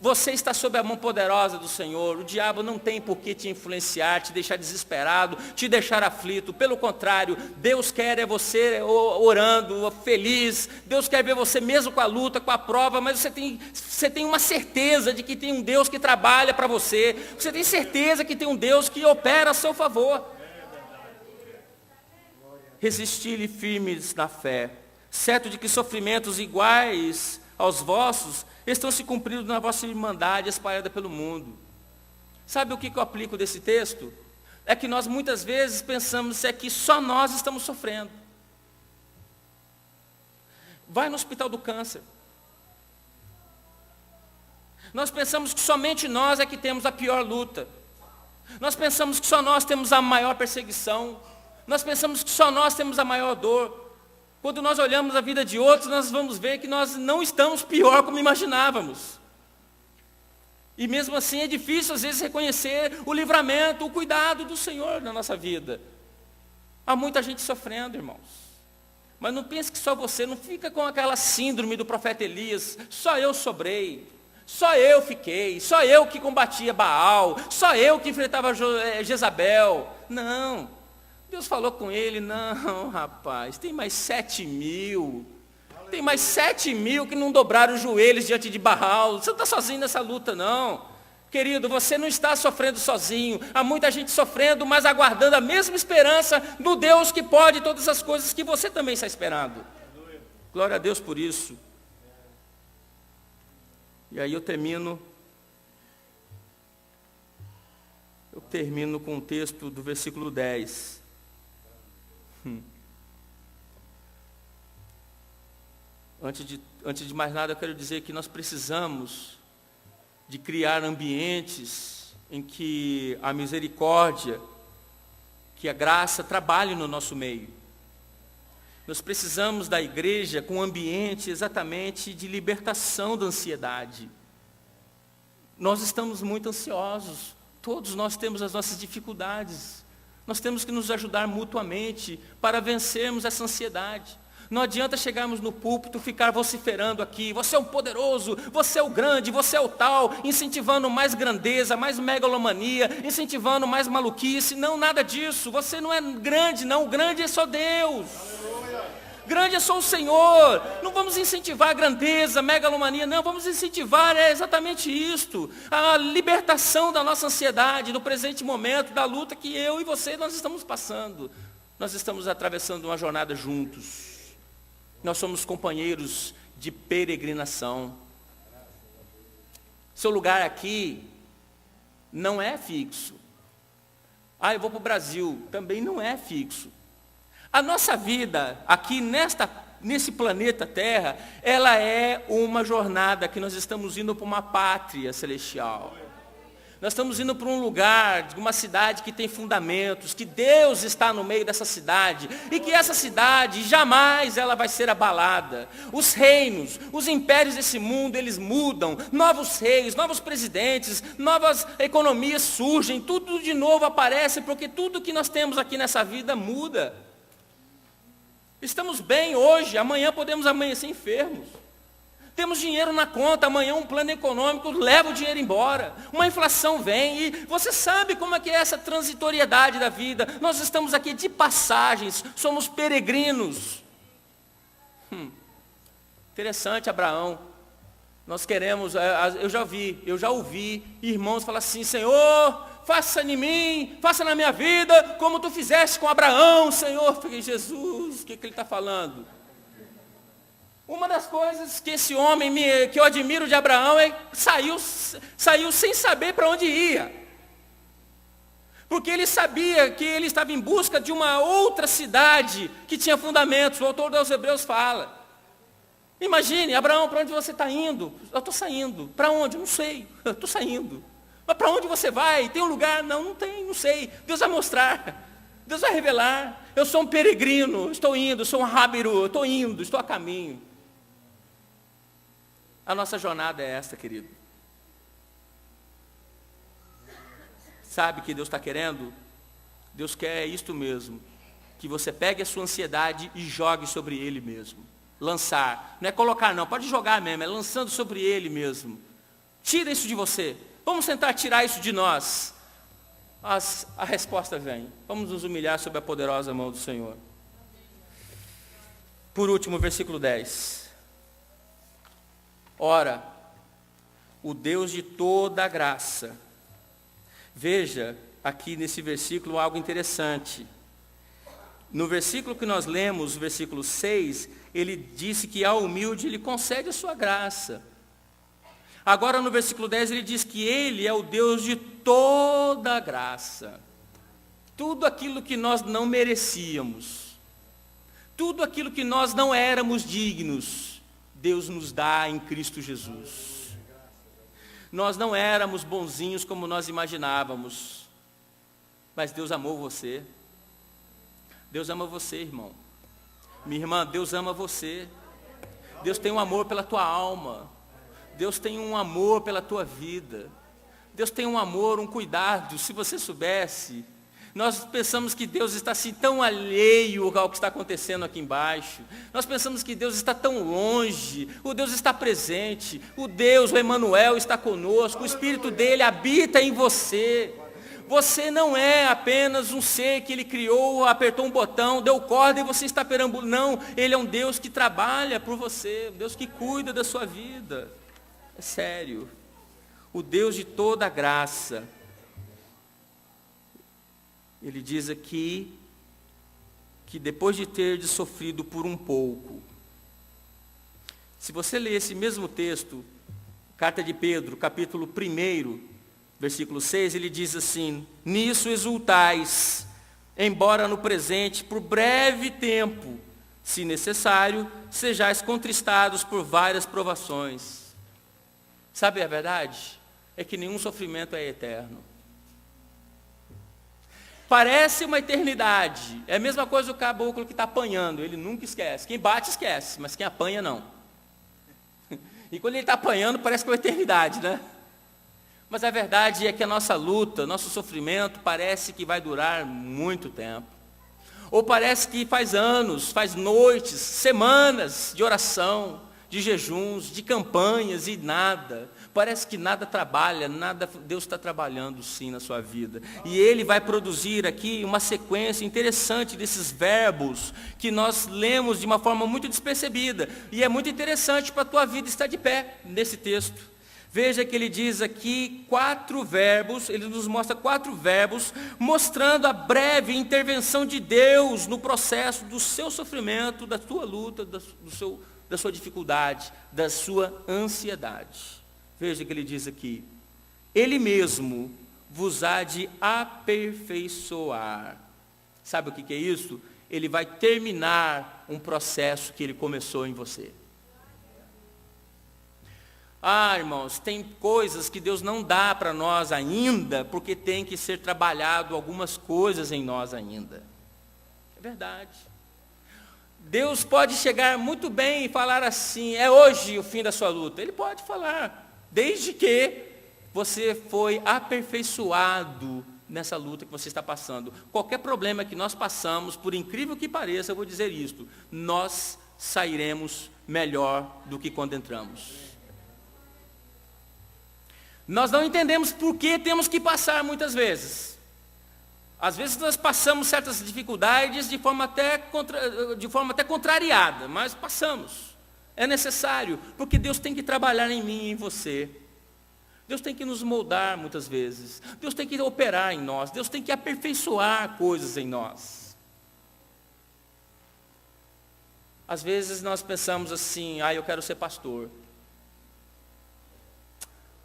Você está sob a mão poderosa do Senhor, o diabo não tem por que te influenciar, te deixar desesperado, te deixar aflito. Pelo contrário, Deus quer é você orando, feliz. Deus quer ver você mesmo com a luta, com a prova, mas você tem uma certeza de que tem um Deus que trabalha para você. Você tem certeza que tem um Deus que opera a seu favor. Resistir-lhe firmes na fé, certo de que sofrimentos iguais aos vossos estão se cumprindo na vossa irmandade espalhada pelo mundo. Sabe o que eu aplico desse texto? É que nós muitas vezes pensamos que só nós estamos sofrendo. Vai no hospital do câncer. Nós pensamos que somente nós é que temos a pior luta. Nós pensamos que só nós temos a maior perseguição. Nós pensamos que só nós temos a maior dor. Quando nós olhamos a vida de outros, nós vamos ver que nós não estamos pior como imaginávamos. E mesmo assim é difícil às vezes reconhecer o livramento, o cuidado do Senhor na nossa vida. Há muita gente sofrendo, irmãos. Mas não pense que só você, não fica com aquela síndrome do profeta Elias, só eu sobrei, só eu fiquei, só eu que combatia Baal, só eu que enfrentava Jezabel. Não. Deus falou com ele, não, rapaz, tem mais 7.000. Tem mais 7.000 que não dobraram os joelhos diante de Baal. Você não está sozinho nessa luta, não. Querido, você não está sofrendo sozinho. Há muita gente sofrendo, mas aguardando a mesma esperança do Deus que pode todas as coisas que você também está esperando. Glória a Deus por isso. E aí eu termino com o texto do versículo 10. Antes de mais nada, eu quero dizer que nós precisamos de criar ambientes em que a misericórdia, que a graça trabalhe no nosso meio. Nós precisamos da igreja com um ambiente exatamente de libertação da ansiedade. Nós estamos muito ansiosos, todos nós temos as nossas dificuldades. Nós temos que nos ajudar mutuamente para vencermos essa ansiedade. Não adianta chegarmos no púlpito e ficar vociferando aqui, você é o poderoso, você é o grande, você é o tal, incentivando mais grandeza, mais megalomania, incentivando mais maluquice. Não, nada disso, você não é grande, não, o grande é só Deus. Grande é só o Senhor. Não vamos incentivar a grandeza, megalomania, não, vamos incentivar exatamente isto, a libertação da nossa ansiedade, no presente momento, da luta que eu e você, nós estamos passando. Nós estamos atravessando uma jornada juntos. Nós somos companheiros de peregrinação. Seu lugar aqui não é fixo. Eu vou para o Brasil, também não é fixo. A nossa vida aqui nesse planeta Terra, ela é uma jornada que nós estamos indo para uma pátria celestial. Nós estamos indo para um lugar, de uma cidade que tem fundamentos, que Deus está no meio dessa cidade, e que essa cidade jamais ela vai ser abalada. Os reinos, os impérios desse mundo, eles mudam, novos reis, novos presidentes, novas economias surgem, tudo de novo aparece, porque tudo que nós temos aqui nessa vida muda. Estamos bem hoje, amanhã podemos amanhecer enfermos. Temos dinheiro na conta, amanhã um plano econômico leva o dinheiro embora. Uma inflação vem e você sabe como é que é essa transitoriedade da vida. Nós estamos aqui de passagens, somos peregrinos. Interessante, Abraão. Nós queremos, eu já ouvi irmãos falar assim, Senhor, faça em mim, faça na minha vida, como tu fizeste com Abraão, Senhor. Eu falei, Jesus, o que ele está falando? Uma das coisas que esse homem que eu admiro de Abraão é que saiu sem saber para onde ia. Porque ele sabia que ele estava em busca de uma outra cidade que tinha fundamentos. O autor dos Hebreus fala. Imagine, Abraão, para onde você está indo? Eu estou saindo. Para onde? Não sei. Eu estou saindo. Mas para onde você vai? Tem um lugar? Não, não tem, não sei. Deus vai mostrar. Deus vai revelar. Eu sou um peregrino, estou indo, sou um rábiro, estou indo, estou a caminho. A nossa jornada é esta, querido. Sabe o que Deus está querendo? Deus quer isto mesmo. Que você pegue a sua ansiedade e jogue sobre Ele mesmo. Lançar. Não é colocar não, pode jogar mesmo, é lançando sobre Ele mesmo. Tira isso de você. Vamos tentar tirar isso de nós. A resposta vem. Vamos nos humilhar sob a poderosa mão do Senhor. Por último, versículo 10. Ora, o Deus de toda a graça. Veja aqui nesse versículo algo interessante. No versículo que nós lemos, versículo 6, ele disse que ao humilde ele concede a sua graça. Agora no versículo 10 ele diz que ele é o Deus de toda a graça. Tudo aquilo que nós não merecíamos, tudo aquilo que nós não éramos dignos, Deus nos dá em Cristo Jesus. Nós não éramos bonzinhos como nós imaginávamos, mas Deus amou você. Deus ama você, irmão. Minha irmã, Deus ama você. Deus tem um amor pela tua alma. Deus tem um amor pela tua vida. Deus tem um amor, um cuidado. Se você soubesse, nós pensamos que Deus está assim tão alheio ao que está acontecendo aqui embaixo. Nós pensamos que Deus está tão longe. O Deus está presente. O Deus, o Emanuel, está conosco. O Espírito dele habita em você. Você não é apenas um ser que ele criou, apertou um botão, deu corda e você está perambulando. Não, ele é um Deus que trabalha por você, um Deus que cuida da sua vida. É sério. O Deus de toda a graça. Ele diz aqui que depois de ter sofrido por um pouco, se você ler esse mesmo texto, carta de Pedro, capítulo 1, versículo 6, ele diz assim, nisso exultais, embora no presente, por breve tempo, se necessário, sejais contristados por várias provações. Sabe a verdade? É que nenhum sofrimento é eterno. Parece uma eternidade. É a mesma coisa o caboclo que está apanhando. Ele nunca esquece. Quem bate esquece, mas quem apanha não. E quando ele está apanhando, parece que é uma eternidade, né? Mas a verdade é que a nossa luta, nosso sofrimento, parece que vai durar muito tempo. Ou parece que faz anos, faz noites, semanas de oração, de jejuns, de campanhas e nada. Parece que nada trabalha, nada, Deus está trabalhando sim na sua vida. E Ele vai produzir aqui uma sequência interessante desses verbos que nós lemos de uma forma muito despercebida. E é muito interessante para a tua vida estar de pé nesse texto. Veja que ele diz aqui 4 verbos, ele nos mostra 4 verbos, mostrando a breve intervenção de Deus no processo do seu sofrimento, da sua luta, da sua dificuldade, da sua ansiedade. Veja que ele diz aqui, Ele mesmo vos há de aperfeiçoar. Sabe o que é isso? Ele vai terminar um processo que Ele começou em você. Ah, irmãos, tem coisas que Deus não dá para nós ainda, porque tem que ser trabalhado algumas coisas em nós ainda. É verdade. Deus pode chegar muito bem e falar assim, é hoje o fim da sua luta. Ele pode falar, desde que você foi aperfeiçoado nessa luta que você está passando. Qualquer problema que nós passamos, por incrível que pareça, eu vou dizer isto, nós sairemos melhor do que quando entramos. Nós não entendemos por que temos que passar muitas vezes. Às vezes nós passamos certas dificuldades de forma até contrariada, mas passamos. É necessário, porque Deus tem que trabalhar em mim e em você. Deus tem que nos moldar muitas vezes. Deus tem que operar em nós. Deus tem que aperfeiçoar coisas em nós. Às vezes nós pensamos assim, eu quero ser pastor.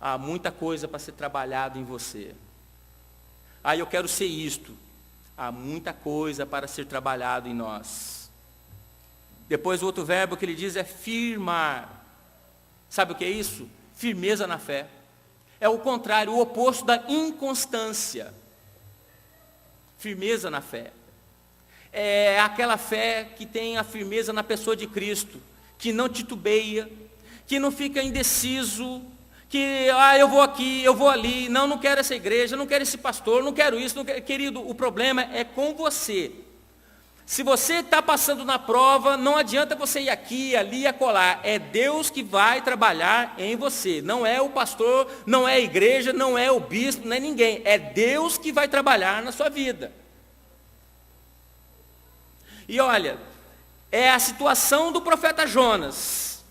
Há muita coisa para ser trabalhado em você. Eu quero ser isto. Há muita coisa para ser trabalhado em nós. Depois o outro verbo que ele diz é firmar. Sabe o que é isso? Firmeza na fé. É o contrário, o oposto da inconstância. Firmeza na fé. É aquela fé que tem a firmeza na pessoa de Cristo, que não titubeia, que não fica indeciso, que eu vou aqui, eu vou ali, não quero essa igreja, não quero esse pastor, não quero isso, não quero. Querido, o problema é com você. Se você está passando na prova, não adianta você ir aqui, ali e acolá. É Deus que vai trabalhar em você. Não é o pastor, não é a igreja, não é o bispo, não é ninguém. É Deus que vai trabalhar na sua vida. E olha, é a situação do profeta Jonas.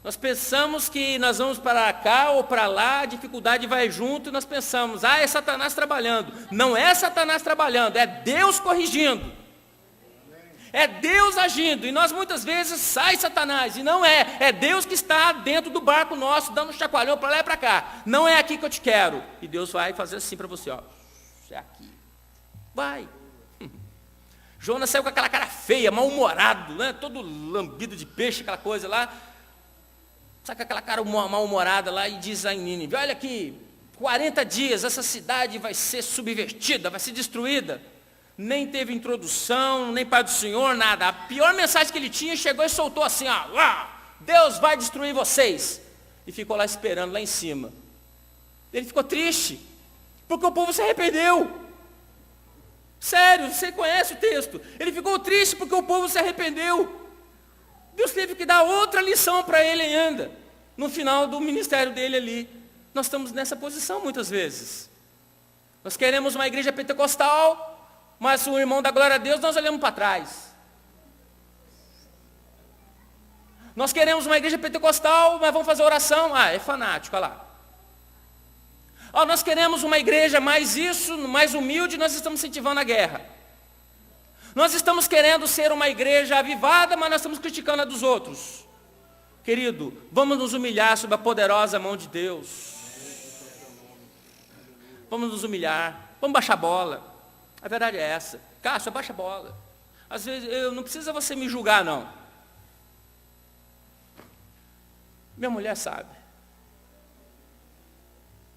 Nós pensamos que nós vamos para cá ou para lá, a dificuldade vai junto e nós pensamos, é Satanás trabalhando. Não é Satanás trabalhando, é Deus corrigindo. É Deus agindo, e nós muitas vezes sai Satanás, e não é. É Deus que está dentro do barco nosso, dando um chacoalhão para lá e para cá. Não é aqui que eu te quero. E Deus vai fazer assim para você, é aqui. Vai. Jonas saiu com aquela cara feia, mal-humorado, né? Todo lambido de peixe, aquela coisa lá. Sai com aquela cara mal-humorada lá e diz a Nínive, olha aqui, 40 dias essa cidade vai ser subvertida, vai ser destruída. Nem teve introdução, nem Pai do Senhor, nada. A pior mensagem que ele tinha, chegou e soltou assim, Deus vai destruir vocês. E ficou lá esperando, lá em cima. Ele ficou triste, porque o povo se arrependeu. Sério, você conhece o texto. Ele ficou triste porque o povo se arrependeu. Deus teve que dar outra lição para ele ainda, no final do ministério dele ali. Nós estamos nessa posição muitas vezes. Nós queremos uma igreja pentecostal, mas o irmão da glória a Deus, nós olhamos para trás. Nós queremos uma igreja pentecostal, mas vamos fazer oração. É fanático, olha lá. Nós queremos uma igreja mais humilde, nós estamos incentivando a guerra. Nós estamos querendo ser uma igreja avivada, mas nós estamos criticando a dos outros. Querido, vamos nos humilhar sob a poderosa mão de Deus. Vamos nos humilhar, vamos baixar a bola. A verdade é essa. Cássio, abaixa a bola. Às vezes, não precisa você me julgar, não. Minha mulher sabe.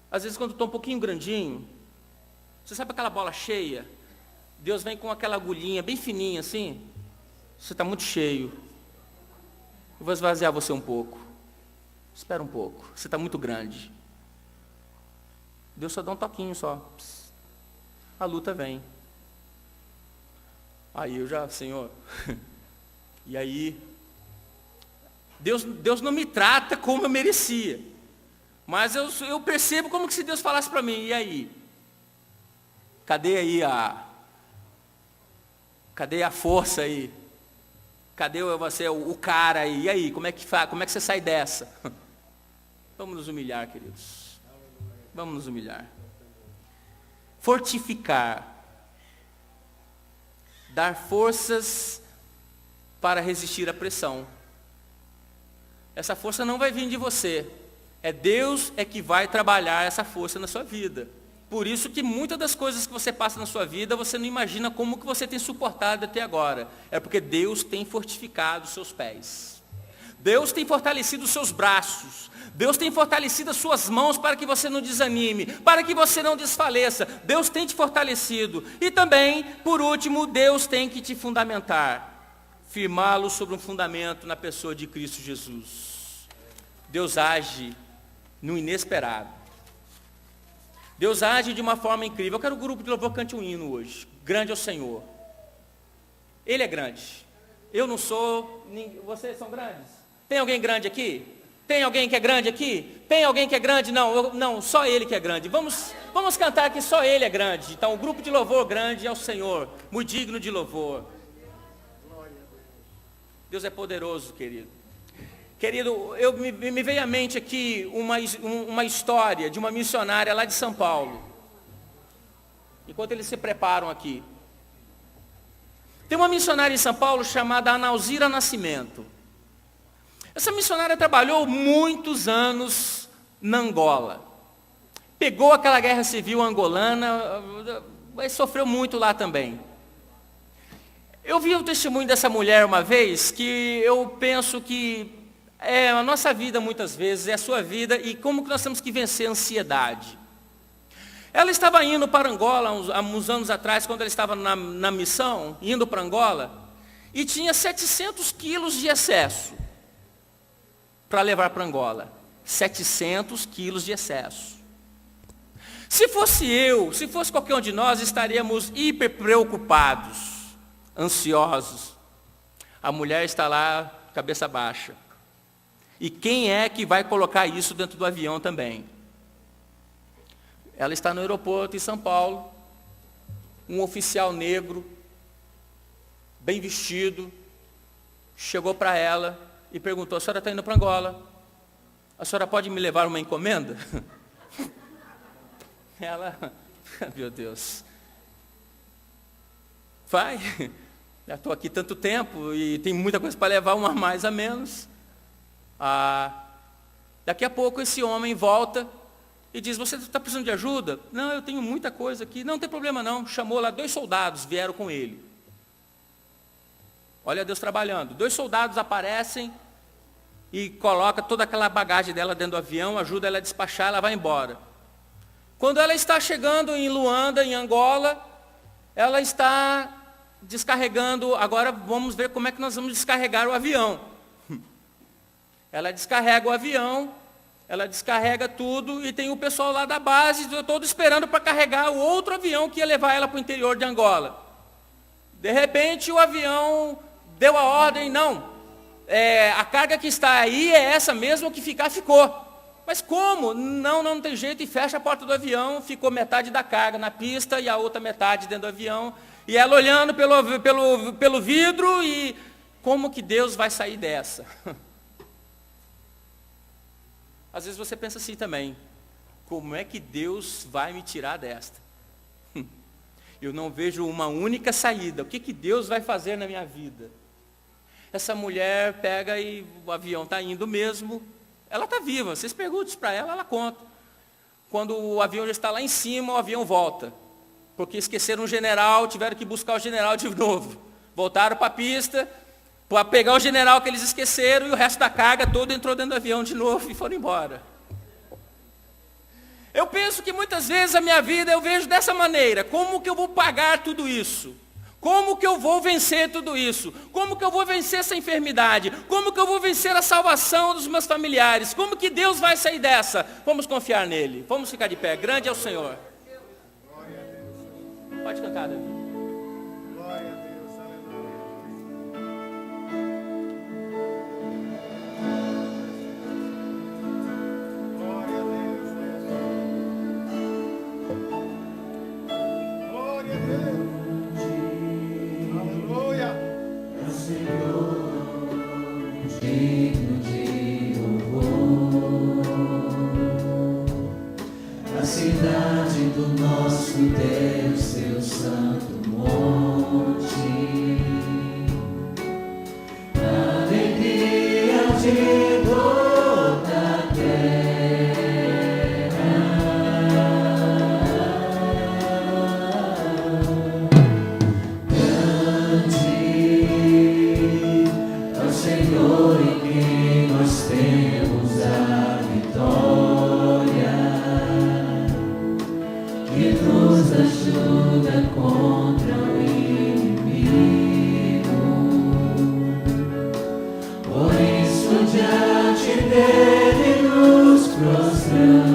Às vezes, quando eu estou um pouquinho grandinho, você sabe aquela bola cheia? Deus vem com aquela agulhinha bem fininha assim. Você está muito cheio. Eu vou esvaziar você um pouco. Espera um pouco. Você está muito grande. Deus só dá um toquinho só. A luta vem. Aí eu já, Senhor, e aí, Deus não me trata como eu merecia, mas eu percebo como que se Deus falasse para mim, e aí? Cadê a força aí? Cadê você, o cara aí? E aí, como é que você sai dessa? Vamos nos humilhar, queridos. Vamos nos humilhar. Fortificar. Dar forças para resistir à pressão. Essa força não vai vir de você. É Deus que vai trabalhar essa força na sua vida. Por isso que muitas das coisas que você passa na sua vida, você não imagina como que você tem suportado até agora. É porque Deus tem fortificado os seus pés. Deus tem fortalecido os seus braços. Deus tem fortalecido as suas mãos para que você não desanime, para que você não desfaleça. Deus tem te fortalecido. E também, por último, Deus tem que te fundamentar, firmá-lo sobre um fundamento na pessoa de Cristo Jesus. Deus age no inesperado. Deus age de uma forma incrível. Eu quero que o grupo de louvor cante um hino hoje. Grande é o Senhor. Ele é grande. Eu não sou. Vocês são grandes? Tem alguém grande aqui? Tem alguém que é grande aqui? Tem alguém que é grande? Não, não, só Ele que é grande. Vamos cantar que só Ele é grande. Então o grupo de louvor grande é o Senhor, muito digno de louvor. Deus é poderoso, querido. Querido, me veio à mente aqui uma história de uma missionária lá de São Paulo. Enquanto eles se preparam aqui. Tem uma missionária em São Paulo chamada Analzira Nascimento. Essa missionária trabalhou muitos anos na Angola. Pegou aquela guerra civil angolana, mas sofreu muito lá também. Eu vi o testemunho dessa mulher uma vez, que eu penso que é a nossa vida muitas vezes, é a sua vida, e como que nós temos que vencer a ansiedade. Ela estava indo para Angola há uns anos atrás, quando ela estava na missão, indo para Angola, e tinha 700 quilos de excesso para levar para Angola. 700 quilos de excesso. Se fosse eu, se fosse qualquer um de nós, estaríamos hiper preocupados, ansiosos. A mulher está lá, cabeça baixa. E quem é que vai colocar isso dentro do avião também? Ela está no aeroporto em São Paulo, um oficial negro, bem vestido, chegou para ela e perguntou: a senhora está indo para Angola? A senhora pode me levar uma encomenda? Ela, meu Deus, vai, já estou aqui tanto tempo e tem muita coisa para levar, uma a mais a menos. Daqui a pouco esse homem volta e diz: você está precisando de ajuda? Não, eu tenho muita coisa aqui. Não tem problema não. Chamou lá 2 soldados, vieram com ele. Olha Deus trabalhando. 2 soldados aparecem e coloca toda aquela bagagem dela dentro do avião, ajuda ela a despachar, ela vai embora. Quando ela está chegando em Luanda, em Angola, ela está descarregando. Agora vamos ver como é que nós vamos descarregar o avião. Ela descarrega o avião, ela descarrega tudo, e tem o pessoal lá da base todo esperando para carregar o outro avião que ia levar ela para o interior de Angola. De repente o avião deu a ordem: não, a carga que está aí é essa mesmo, que ficar ficou. Mas como? Não tem jeito, e fecha a porta do avião, ficou metade da carga na pista e a outra metade dentro do avião, e ela olhando pelo vidro, e como que Deus vai sair dessa? Às vezes você pensa assim também: como é que Deus vai me tirar desta? Eu não vejo uma única saída. O que Deus vai fazer na minha vida? Essa mulher pega e o avião está indo mesmo. Ela está viva. Vocês perguntam isso para ela, ela conta. Quando o avião já está lá em cima, o avião volta. Porque esqueceram um general, tiveram que buscar o general de novo. Voltaram para a pista para pegar o general que eles esqueceram, e o resto da carga todo entrou dentro do avião de novo e foram embora. Eu penso que muitas vezes a minha vida eu vejo dessa maneira: como que eu vou pagar tudo isso? Como que eu vou vencer tudo isso? Como que eu vou vencer essa enfermidade? Como que eu vou vencer a salvação dos meus familiares? Como que Deus vai sair dessa? Vamos confiar nele. Vamos ficar de pé. Grande é o Senhor. Pode cantar, Davi. Cidade do nosso Deus, seu santo que nos ajuda contra o inimigo. Por isso diante dele nos prostramos.